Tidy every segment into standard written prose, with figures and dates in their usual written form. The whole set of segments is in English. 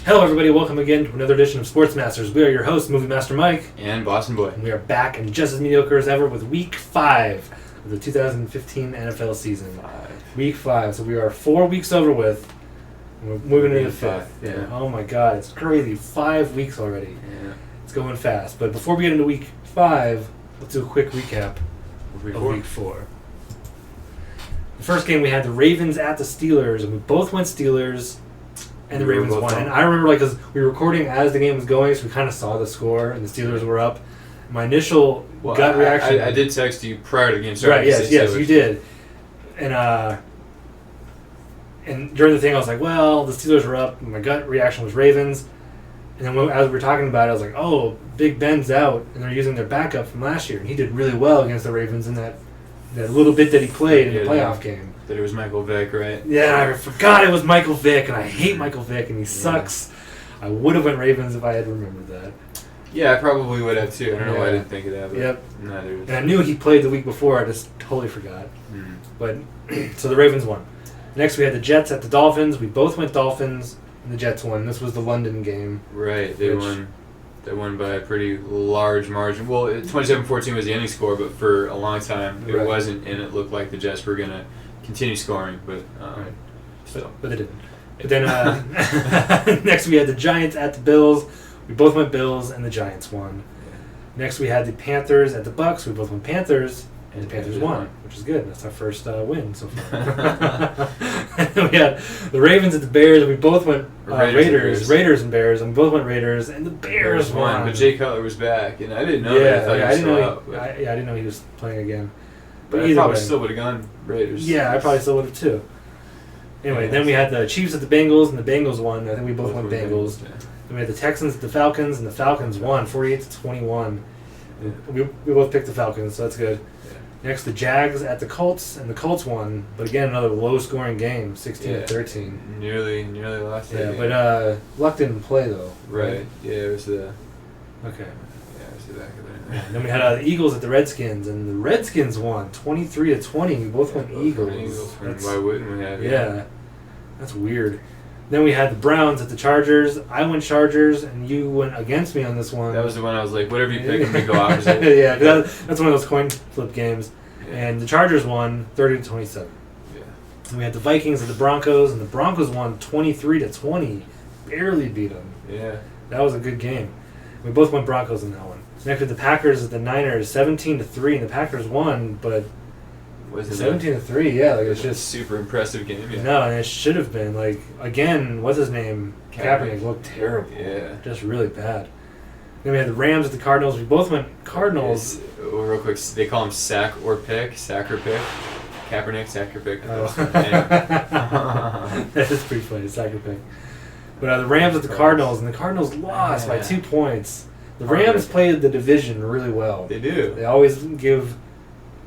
Hello, everybody. Welcome again to another edition of Sports Masters. We are your hosts, Movie Master Mike. And Boston Boy. And we are back and just as mediocre as ever with Week 5 of the 2015 NFL season. Week 5. So we are 4 weeks over with. And we're moving into the 5th. Yeah. Oh my God. It's crazy. 5 weeks already. Yeah. It's going fast. But before we get into Week 5, let's do a quick recap of Week 4. The first game we had the Ravens at the Steelers, and we both went Steelers. And the Ravens won. And I remember, because we were recording as the game was going, so we kind of saw the score, and the Steelers were up. My initial gut reaction... I did text you prior to the game starting. Right, yes, you did. And during the thing, I was like, well, the Steelers were up. And my gut reaction was Ravens. And then as we were talking about it, I was like, oh, Big Ben's out, and they're using their backup from last year. And he did really well against the Ravens in that little bit that he played in the playoff game. That it was Michael Vick, right? Yeah, I forgot it was Michael Vick, and I hate Michael Vick, and he sucks. I would have went Ravens if I had remembered that. Yeah, I probably would have too. I don't know why I didn't think of that. But yep. Neither. And I knew he played the week before. I just totally forgot. But so the Ravens won. Next we had the Jets at the Dolphins. We both went Dolphins, and the Jets won. This was the London game. Right, they won. They won by a pretty large margin. Well, 27-14 was the ending score, but for a long time it wasn't, and it looked like the Jets were going to continue scoring, but but they didn't. But then next we had the Giants at the Bills. We both went Bills, and the Giants won. Yeah. Next we had the Panthers at the Bucks. We both went Panthers, and the Panthers won, which is good. That's our first win so far. We had the Ravens at the Bears, and we both went Raiders and Bears, and we both went Raiders, and the Bears won. But Jay Cutler was back, and I didn't know that. I didn't know he was playing again. But I probably still would have gone Raiders. Yeah, I probably still would have too. Anyway, then we had the Chiefs at the Bengals, and the Bengals won. I think we both went Bengals. Then we had the Texans at the Falcons, and the Falcons won 48-21. Yeah. We both picked the Falcons, so that's good. Yeah. Next, the Jags at the Colts, and the Colts won. But again, another low-scoring game, 16-13. Nearly lost that game. But Luck didn't play, though. Right. Yeah, it was the... Okay. Yeah, it was the back of it. And then we had the Eagles at the Redskins, and the Redskins won 23-20. We both went Eagles. Why wouldn't we have? Yeah, that's weird. Then we had the Browns at the Chargers. I went Chargers, and you went against me on this one. That was the one I was like, whatever you pick, I'm going to go opposite. Yeah, that's one of those coin flip games. Yeah. And the Chargers won 30-27. Yeah. And we had the Vikings at the Broncos, and the Broncos won 23-20. Barely beat them. Yeah. That was a good game. We both went Broncos in that one. Next, with the Packers at the Niners, 17-3, and the Packers won, but 17-3, yeah, like it's just super impressive game. Yeah. No, and it should have been again. What's his name? Kaepernick looked terrible. Yeah, just really bad. Then we had the Rams at the Cardinals. We both went Cardinals. Real quick, they call him sack or pick. Kaepernick, sack or pick. Oh. That is pretty funny, sack or pick. But the Rams at the Cardinals, and the Cardinals lost by 2 points. The Rams played the division really well. They do. They always give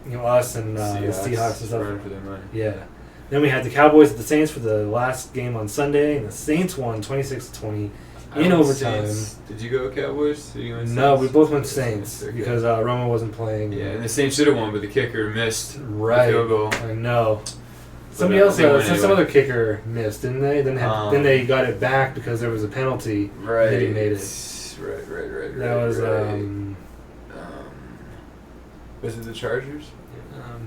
us and the Seahawks and stuff. For their money. Yeah. Then we had the Cowboys at the Saints for the last game on Sunday, and the Saints won 26-20 in overtime. Did you go Cowboys? No, we both went Saints because Romo wasn't playing. Yeah, and the Saints should have won, but the kicker missed the field goal. I know. Somebody else, some other kicker missed, didn't they? Then they got it back because there was a penalty. Right. And then he made it. Right. That was was it the Chargers?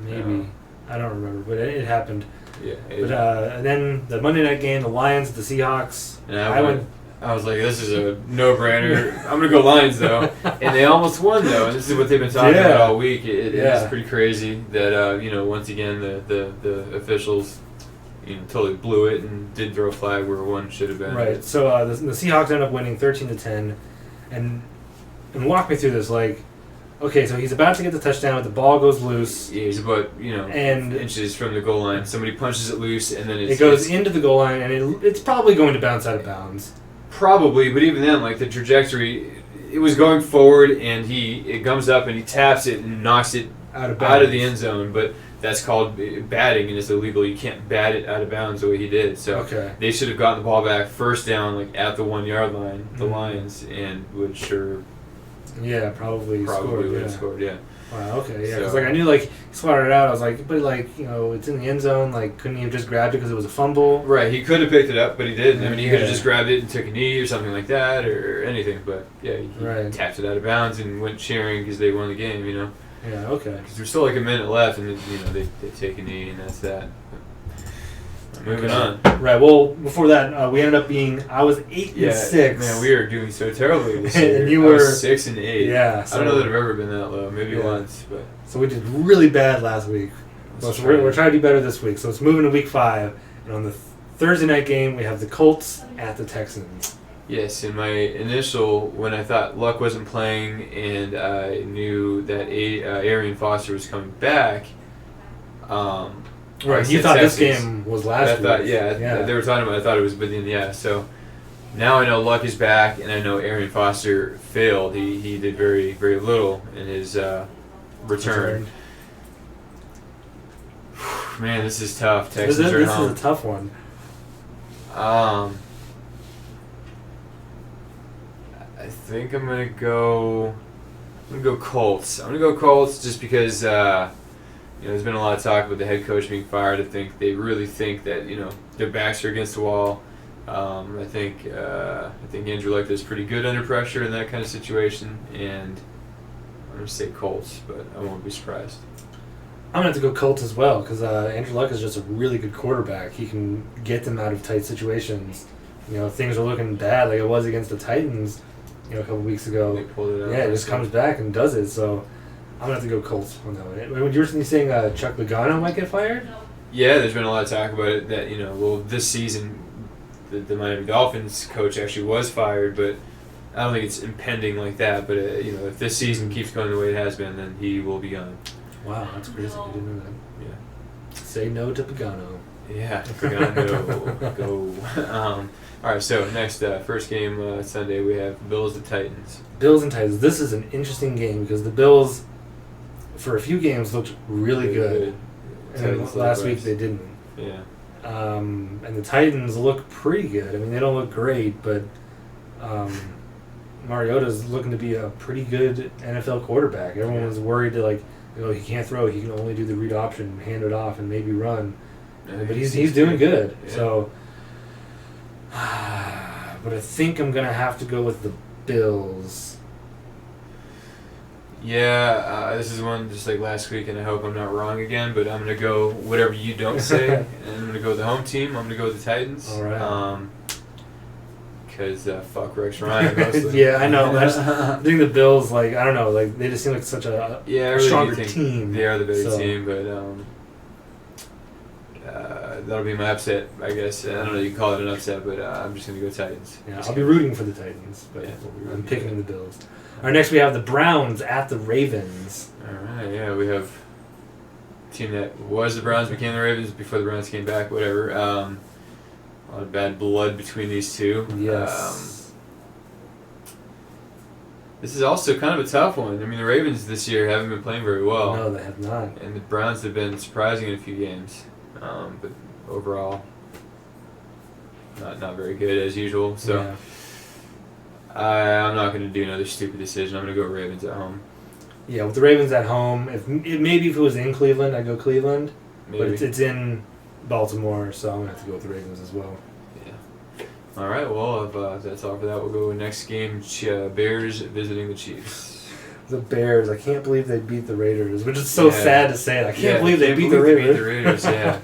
Maybe. I don't remember, but it happened. Yeah. But and then the Monday night game, the Lions at the Seahawks. And I was like, this is a no-brainer. I'm gonna go Lions though, and they almost won though. And this is what they've been talking about all week. It is pretty crazy that once again the officials totally blew it and did throw a flag where one should have been. Right. So the Seahawks end up winning 13-10, and walk me through this. Okay, so he's about to get the touchdown, but the ball goes loose. Yeah, he's about and inches from the goal line. Somebody punches it loose, and then it goes into the goal line, and it's probably going to bounce out of bounds. Probably, but even then, the trajectory, it was going forward, and it comes up and he taps it and knocks it out of the end zone. But that's called batting, and it's illegal. You can't bat it out of bounds the way he did. So they should have gotten the ball back first down, at the 1 yard line, the Lions, and would sure. Yeah, probably would have scored. Yeah. Wow, okay, yeah. Because So- like I knew like he swatted it out. I was like, but like it's in the end zone. Like, couldn't he have just grabbed it because it was a fumble? Right, he could have picked it up, but he didn't. I mean, he could have Yeah. just grabbed it and took a knee or something like that, or anything. But yeah, he Right. tapped it out of bounds and went cheering because they won the game. Yeah, okay. Because there's still like a minute left, and they take a knee, and that's that. But moving on. Right. Well, before that, we ended up being. I was 8-6. Man, we are doing so terribly this And year. you I was were 6 and 8. Yeah. I don't know that I've ever been that low. Maybe Yeah. once, but So we did really bad last week. let's So try we're it. trying to do better this week. So it's moving to week 5, and on the Thursday night game we have the Colts at the Texans. Yes, in my initial, when I thought Luck wasn't playing and I knew that Arian Foster was coming back, I Right. You said thought this Texans. game was I last thought, week. yeah, they were talking about. I thought it was within, yeah. So now I know Luck is back, and I know Arian Foster failed. He did very very little in his return. Man, this is tough. This Texans are at is home. a tough one. I think I'm gonna go Colts. I'm gonna go Colts just because there's been a lot of talk about the head coach being fired. I think they really think that their backs are against the wall. I think Andrew Luck is pretty good under pressure in that kind of situation, and I'm gonna say Colts, but I won't be surprised. I'm gonna have to go Colts as well because Andrew Luck is just a really good quarterback. He can get them out of tight situations. Things are looking bad like it was against the Titans, a couple weeks ago. They pulled it out. Yeah, it just comes back and does it. So I'm gonna have to go Colts on that one. When you were saying Chuck Logano might get fired? Yeah, there's been a lot of talk about it that this season the Miami Dolphins coach actually was fired, but I don't think it's impending like that. But if this season keeps going the way it has been, then he will be gone. Wow, that's crazy. I didn't know that. Yeah. Say no to Pagano. Yeah, Pagano, go. All right, so next first game Sunday we have Bills at Titans. Bills and Titans. This is an interesting game because the Bills, for a few games, looked really good. And Titans last likewise. week they didn't. Yeah. And the Titans look pretty good. I mean, they don't look great, but Mariota's looking to be a pretty good NFL quarterback. Everyone was worried that he can't throw. He can only do the read option, hand it off, and maybe run. But he's doing good. Yeah. So, but I think I'm gonna have to go with the Bills. Yeah, this is one just like last week, and I hope I'm not wrong again. But I'm gonna go whatever you don't say, and I'm gonna go with the home team. I'm gonna go with the Titans. All right. Because fuck Rex Ryan mostly. Yeah, I know. I think the Bills, I don't know, they just seem like such a Yeah, I really do stronger think team. They are the better So- team, but that'll be my upset, I guess. I don't know. You can call it an upset, but I'm just gonna go Titans. Yeah, I'll be rooting for the Titans, but Yeah, we'll be I'm rooting picking for the Bills. All right, next we have the Browns at the Ravens. All right, yeah, we have a team that was the Browns, became the Ravens before the Browns came back. Whatever. A lot of bad blood between these two. Yes. This is also kind of a tough one. I mean, the Ravens this year haven't been playing very well, No, they have not. and the Browns have been surprising in a few games, but overall, not very good as usual. So. Yeah. I'm not going to do another stupid decision. I'm going to go Ravens at home. Yeah, with the Ravens at home, maybe if it was in Cleveland, I'd go Cleveland. Maybe. But it's in Baltimore, so I'm going to have to go with the Ravens as well. Yeah. All right, well, if that's all for that, we'll go next game, Bears visiting the Chiefs. The Bears, I can't believe they beat the Raiders, which is so Yeah. sad to say. I can't believe they beat the Raiders. Yeah.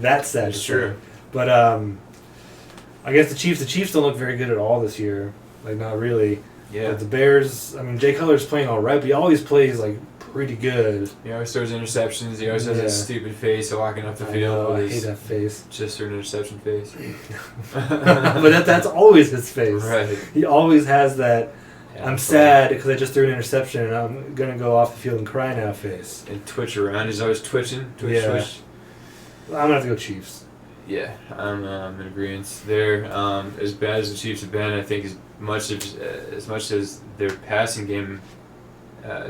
That's sad It's to true. say. But I guess the Chiefs don't look very good at all this year. Not really. Yeah. But the Bears, I mean, Jay Cutler's playing all right, but he always plays, pretty good. He always throws interceptions. He always has Yeah. that stupid face walking up the I field. know, I with hate his that face. just an interception face. But that's always his face. Right. He always has that, Yeah, I'm sad because I just threw an interception and I'm going to go off the field and cry now face. And twitch around. He's always twitching. Twitch, Yeah. twitch. I'm going to have to go Chiefs. Yeah, I'm in agreement there. As bad as the Chiefs have been, I think as much as their passing game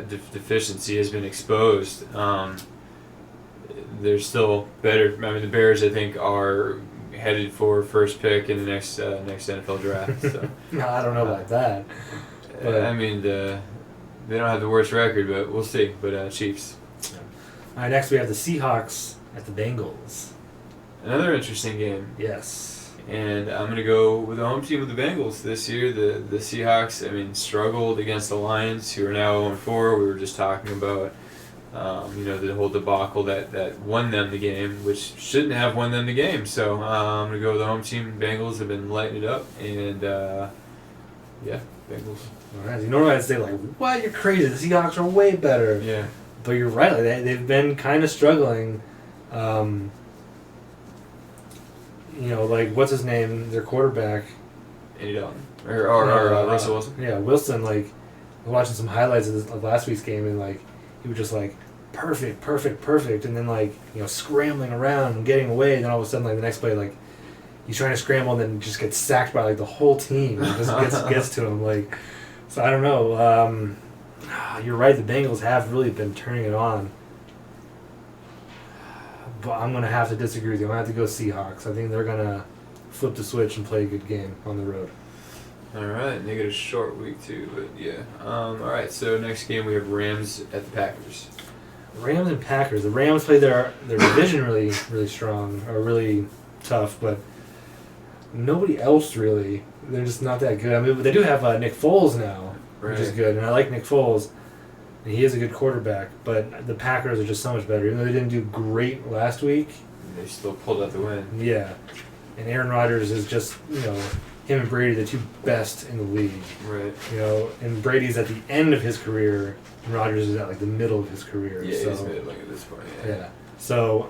deficiency has been exposed, they're still better. I mean, the Bears, I think, are headed for first pick in the next NFL draft. So. No, I don't know about that. But- I mean, the they don't have the worst record, but we'll see. But Chiefs. All right, next we have the Seahawks at the Bengals. Another interesting game. Yes. And I'm going to go with the home team of the Bengals this year. The Seahawks, I mean, struggled against the Lions, who are now 0-4. We were just talking about, the whole debacle that won them the game, which shouldn't have won them the game. So I'm going to go with the home team. Bengals have been lighting it up. And, Bengals. All right. You normally I'd say, like, what? You're crazy. The Seahawks are way better. Yeah. But you're right. Like, they've been kind of struggling. Like, what's his name? Their quarterback. Andy Dalton. Or Russell Wilson. Yeah, Wilson, like, I was watching some highlights of last week's game, and, like, he was just, like, perfect, and then, like, scrambling around and getting away, and then all of a sudden, like, the next play, like, he's trying to scramble and then just gets sacked by, like, the whole team. It just gets to him, like, so I don't know. You're right, the Bengals have really been turning it on. But I'm going to have to disagree with you. I'm going to have to go Seahawks. I think they're going to flip the switch and play a good game on the road. All right, and they get a short week too, but yeah. All right, so next game we have Rams at the Packers. Rams and Packers. The Rams played their division really, really strong, or really tough, but nobody else really. They're just not that good. I mean, they do have Nick Foles now, which is good, and I like Nick Foles. And he is a good quarterback, but the Packers are just so much better. Even though they didn't do great last week, they still pulled out the win. Yeah, and Aaron Rodgers is just him and Brady, the two best in the league. Right. And Brady's at the end of his career, and Rodgers is at like the middle of his career. Yeah, so, he's middling at this point. Yeah. So,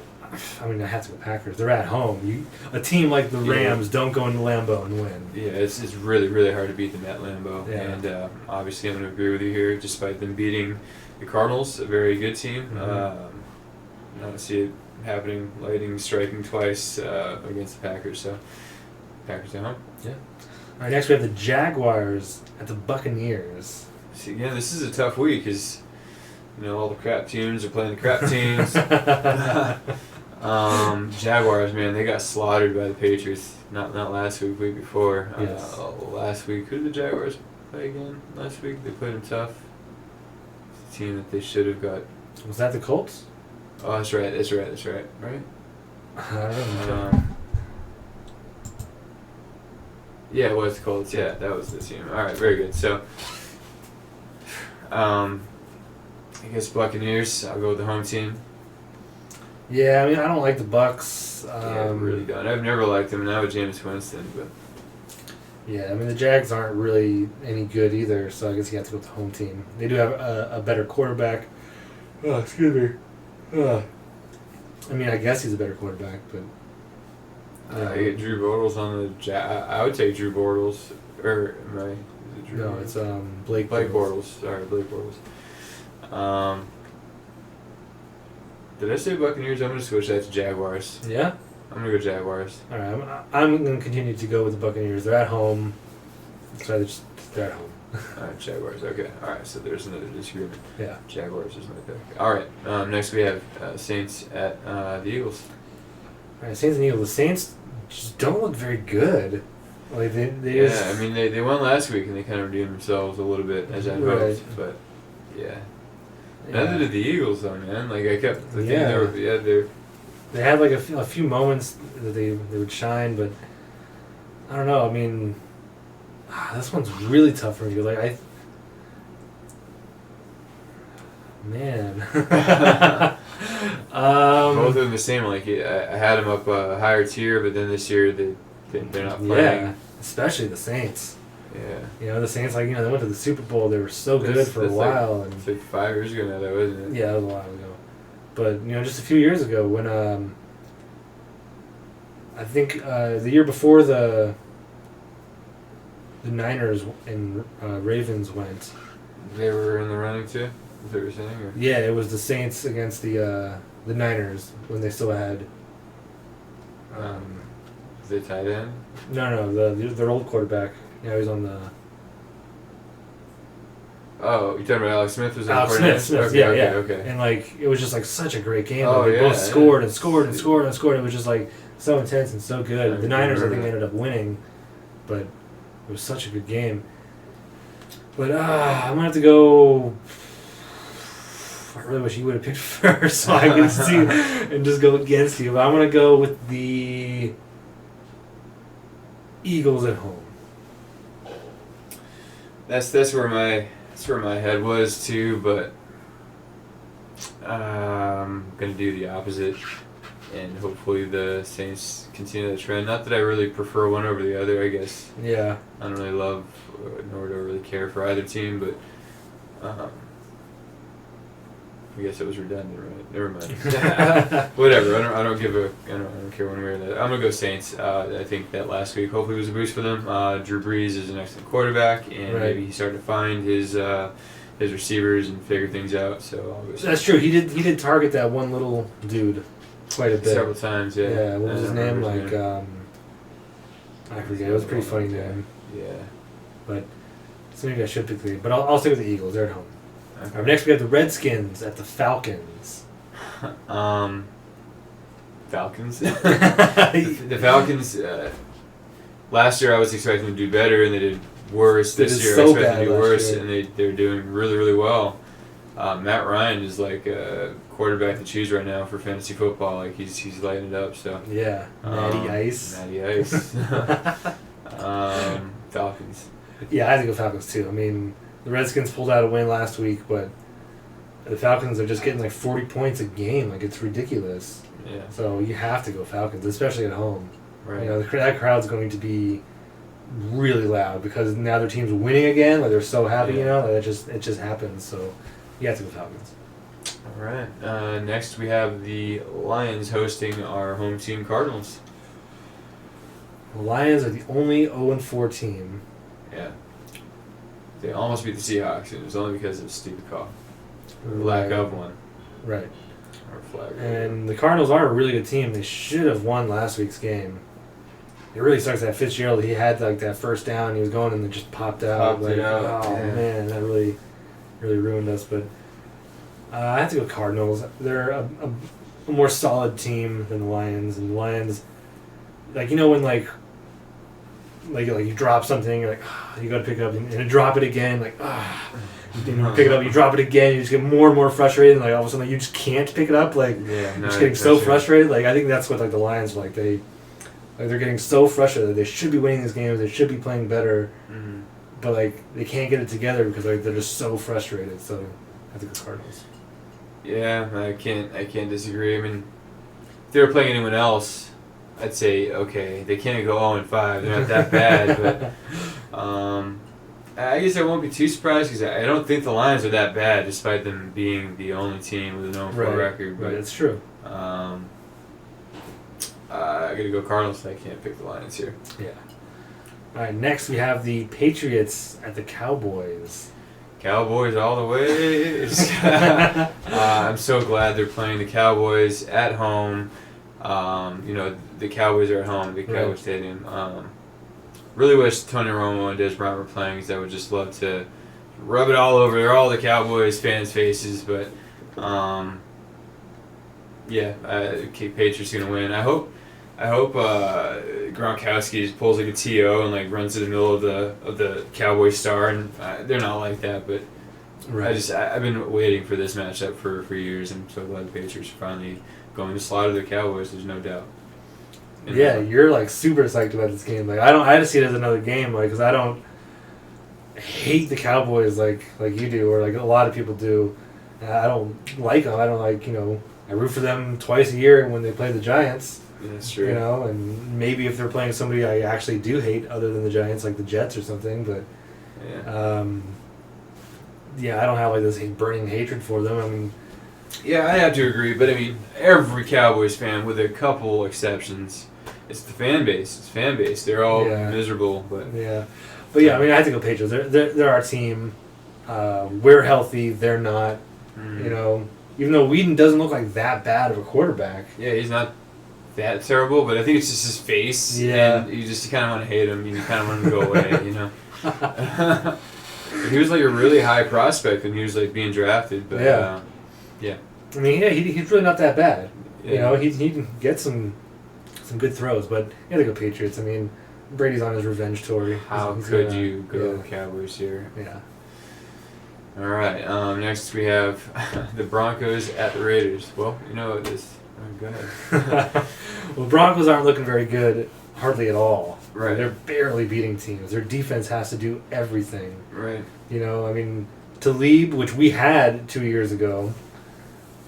I mean, I have to go Packers. They're at home. A team like the Rams don't go into Lambeau and win. Yeah, it's really, really hard to beat them at Lambeau. Yeah. And obviously I'm going to agree with you here, despite them beating the Cardinals, a very good team. Mm-hmm. Not to see it happening, striking twice against the Packers. So, Packers at home. Yeah. All right, next we have the Jaguars at the Buccaneers. See, again, this is a tough week because, all the crap teams are playing the crap teams. Jaguars, man, they got slaughtered by the Patriots. Not last week, week before. Yes. Last week, who did the Jaguars play again? Last week they played them tough. It's a team that they should have got. Was that the Colts? Oh, that's right. Right? I don't know. Yeah, it was the Colts. Yeah, that was the team. All right, very good. So, I guess Buccaneers. I'll go with the home team. Yeah, I mean, I don't like the Bucs. Yeah, I really don't. I've never liked them. Now with Jameis Winston, but yeah, I mean the Jags aren't really any good either. So I guess you have to go with the home team. They do have a better quarterback. Oh, excuse me. I mean, I guess he's a better quarterback, but I get Drew Bortles on the I would take Drew Bortles. Or am I? Is it Drew? No, it's Blake Bortles. Sorry, Blake Bortles. Did I say Buccaneers? I'm going to switch that to Jaguars. Yeah? I'm going to go Jaguars. All right, I'm going to continue to go with the Buccaneers. They're at home. So they're at home. All right, Jaguars. Okay. All right, so there's another disagreement. Yeah. Jaguars is my pick. All right, next we have Saints at the Eagles. All right, Saints and Eagles. The Saints just don't look very good. Like they yeah, just, I mean, they won last week, and they kind of redeemed themselves a little bit, as I hoped. But, yeah. Neither did the Eagles, though, man. Like, I kept thinking they had like a few moments that they would shine, but I don't know. I mean, this one's really tough for me. Like man, both of them the same. Like, I had them up a higher tier, but then this year they're not playing. Yeah, especially the Saints. Yeah. The Saints, like, they went to the Super Bowl. They were so good for a while. Like, it's like 5 years ago now, though, isn't it? Yeah, that was a while ago. But, just a few years ago when, I think the year before the Niners and Ravens went. They were in the running, too? Is that what you're saying? Or? Yeah, it was the Saints against the Niners when they still had... Is they tight end? No, their old quarterback. He's on the... Oh, you're talking about Alex Smith? Was Alex Smith, okay. And, it was just, such a great game. Oh, they both scored and scored and scored and scored. It was just, so intense and so good. The Niners, I think, ended up winning, but it was such a good game. But I'm gonna have to go. I really wish you would have picked first, so I could see and just go against you. But I'm gonna go with the Eagles at home. That's where my head was too, but I'm gonna do the opposite, and hopefully the Saints continue that trend. Not that I really prefer one over the other. I guess Yeah. I don't really love nor do I really care for either team, but I guess it was redundant, right? Never mind. Whatever. I don't care one way or the other. I'm gonna go Saints. I think that last week hopefully was a boost for them. Drew Brees is an excellent quarterback, and Right. maybe he's starting to find his receivers and figure things out. So I'll go Saints. That's true. He did target that one little dude quite a bit. Several times. Yeah. Yeah. What was his name? remember his Like I forget. It was a pretty funny name. Yeah. But so maybe I should pick the. But I'll stick with the Eagles. They're at home. Okay. Next we have the Redskins at the Falcons. Falcons. the Falcons. Last year I was expecting them to do better, and they did worse. They This did year so I expected bad them to do last worse, year. and they're doing really, really well. Matt Ryan is like a quarterback to choose right now for fantasy football. Like he's lighting it up. So Yeah. Natty Ice. Natty Ice. Falcons. Yeah, I have to go Falcons too. I mean, the Redskins pulled out a win last week, but the Falcons are just getting like 40 points a game. Like, it's ridiculous. Yeah. So you have to go Falcons, especially at home. Right. You know, that crowd's going to be really loud because now their team's winning again. Like, they're so happy, Yeah. you know. Like, it just happens. So you have to go Falcons. All right. Next we have the Lions hosting our home team Cardinals. The Lions are the only 0-4 team. Yeah. They almost beat the Seahawks. It was only because of a stupid call. Lack of one. Right. Or flag. And the Cardinals are a really good team. They should have won last week's game. It really sucks that Fitzgerald, he had like that first down, he was going and it just popped out. Popped it out, Oh yeah. man, that really ruined us. But I have to go Cardinals. They're a more solid team than the Lions. And the Lions, like, you know, when like you drop something, you're like, you got to pick it up and drop it again, like, then you pick it up, you drop it again, you just get more and more frustrated, and like all of a sudden, like, you just can't pick it up, like, Yeah, you're just getting so frustrated. Like, I think that's what like the Lions are like. They're getting so frustrated. They should be winning these games. They should be playing better, Mm-hmm. but like they can't get it together because like they're just so frustrated. So I think the Cardinals. Yeah, I can't disagree. I mean, if they were playing anyone else, I'd say okay, they can't go 0-5. They're not that bad, but I guess I won't be too surprised because I don't think the Lions are that bad, despite them being the only team with a 0-4 record. But Right, it's true. I gotta go Cardinals. I can't pick the Lions here. Yeah. All right. Next, we have the Patriots at the Cowboys. Cowboys all the way. I'm so glad they're playing the Cowboys at home. You know, the Cowboys are at home at the Cowboys Right. Stadium. Really wish Tony Romo and Des Bryant were playing because I would just love to rub it all over all the Cowboys fans' faces. But yeah, Patriots gonna win. I hope Gronkowski just pulls like a TO and like runs to the middle of the Cowboy star, and they're not like that. But I've been waiting for this matchup for years. I'm so glad the Patriots are finally going to slaughter the Cowboys. There's no doubt. Yeah, you're like super psyched about this game. Like I just see it as another game, like, because I don't hate the Cowboys like you do, or like a lot of people do. I don't like them. I don't like, you know, I root for them twice a year when they play the Giants. That's true. You know, and maybe if they're playing somebody I actually do hate other than the Giants, like the Jets or something. But Yeah. I don't have like this burning hatred for them. I mean, Yeah, I have to agree, but I mean, every Cowboys fan, with a couple exceptions, it's the fan base. It's fan base. They're all miserable, but yeah, I mean, I have to go Patriots. They're our team. We're healthy. They're not. You know, even though Whedon doesn't look like that bad of a quarterback. Yeah, he's not that terrible, but I think it's just his face. Yeah. And you kind of want to hate him. You kind of want him to go away, you know. He was like a really high prospect when he was like being drafted, but Yeah. I mean, yeah, he's really not that bad. Yeah. You know, he can get some good throws, but yeah, they go Patriots. I mean, Brady's on his revenge tour. How He's could gonna- you go Cowboys here? Yeah. All right. Next we have the Broncos at the Raiders. Well, you know this. Go ahead. Well, Broncos aren't looking very good, hardly at all. Right. They're barely beating teams. Their defense has to do everything. Right. You know, I mean, Talib, which we had 2 years ago,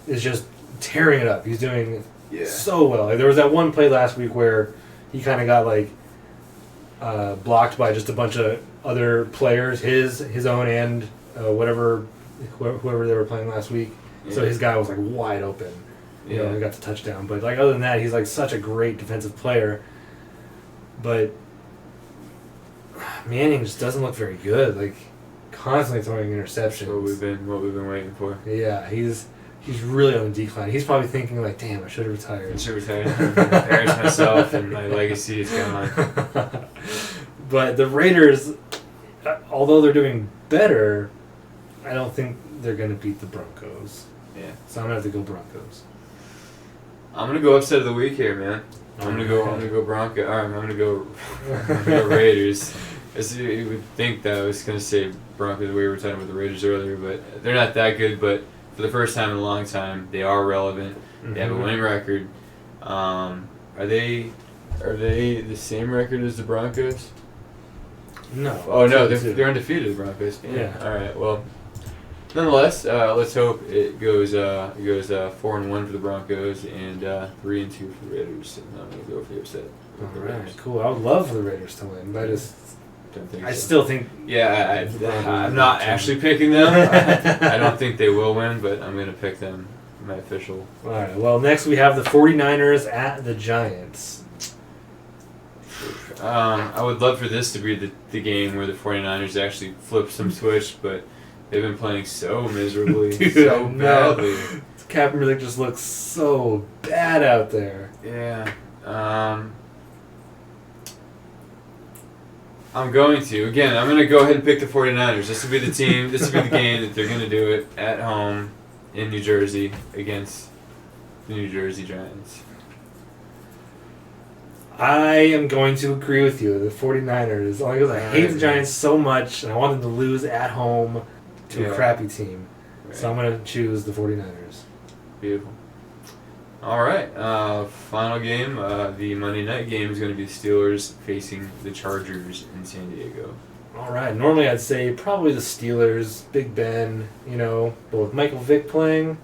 is just tearing it up. He's doing so well. Like, there was that one play last week where he kind of got like blocked by just a bunch of other players, his own and whoever they were playing last week. Yeah. So his guy was like wide open. You know, he got the touchdown. But like other than that, he's like such a great defensive player. But Manning just doesn't look very good. Like constantly throwing interceptions. That's what we've been waiting for. Yeah, he's really on the decline. He's probably thinking like, "Damn, I should have retired." I should have retired. Embarrass myself, and my legacy is gone. But the Raiders, although they're doing better, I don't think they're going to beat the Broncos. Yeah. So I'm going to have to go Broncos. I'm going to go upset of the week here, man. I'm gonna go Broncos. I'm gonna go Raiders. As you would think that I was gonna say Broncos. We were talking about the Raiders earlier, but they're not that good. But for the first time in a long time, they are relevant. Mm-hmm. They have a winning record. Are they the same record as the Broncos? No. Oh no, they're undefeated. The Broncos. Yeah. All right. Well, nonetheless, let's hope it goes 4-1 for the Broncos and 3-2 for the Raiders. And I'm gonna go for the upset. All right, cool. I would love for the Raiders to win, but I so. Still think. Yeah, I'm not actually picking them. I don't think they will win, but I'm gonna pick them. My official. All right. Well, next we have the 49ers at the Giants. I would love for this to be the game where the 49ers actually flip some switch, but they've been playing so miserably, so badly. Kaepernick just looks so bad out there. Yeah. I'm going to go ahead and pick the 49ers. This will be the team, this will be the game that they're going to do it at home in New Jersey against the New Jersey Giants. I am going to agree with you, the 49ers, only because I hate the Giants so much and I want them to lose at home to a crappy team. Right. So I'm going to choose the 49ers. Beautiful. All right. Final game. The Monday night game is going to be the Steelers facing the Chargers in San Diego. All right. Normally I'd say probably the Steelers, Big Ben, but with Michael Vick playing,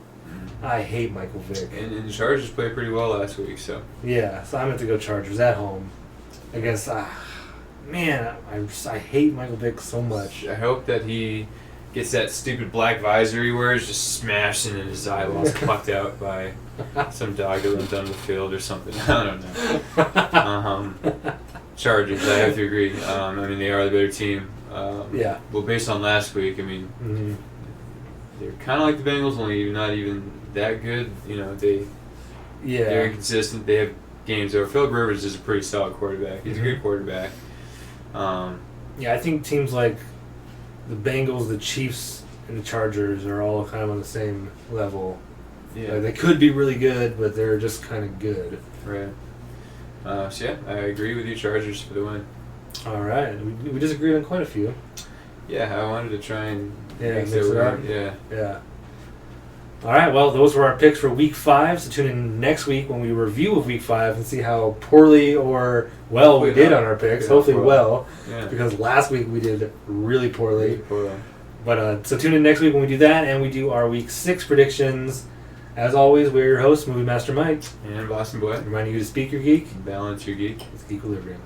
I hate Michael Vick. And the Chargers played pretty well last week, so. Yeah, so I'm going to go Chargers at home against, man, I hate Michael Vick so much. I hope that he gets that stupid black visor he wears just smashed and his eyeballs plucked out by some dog that runs down the field or something. I don't know. Chargers, I have to agree. They are the better team. Yeah. Well, based on last week, mm-hmm. They're kind of like the Bengals, only not even that good. They're inconsistent. They have games where Philip Rivers is a pretty solid quarterback. He's a good quarterback. I think teams like the Bengals, the Chiefs, and the Chargers are all kind of on the same level. Yeah, they could be really good, but they're just kind of good. Right. I agree with you. Chargers for the win. All right, we disagreed on quite a few. Yeah, I wanted to try and mix it up. Yeah. All right, well, those were our picks for Week 5. So tune in next week when we review of Week 5 and see how poorly or well we did on our picks. Hopefully well, because last week we did really poorly. But so tune in next week when we do that, and we do our Week 6 predictions. As always, we're your hosts, Movie Master Mike. And Boston Boy. Reminding you to speak your geek. Balance your geek. It's Geekquilibrium.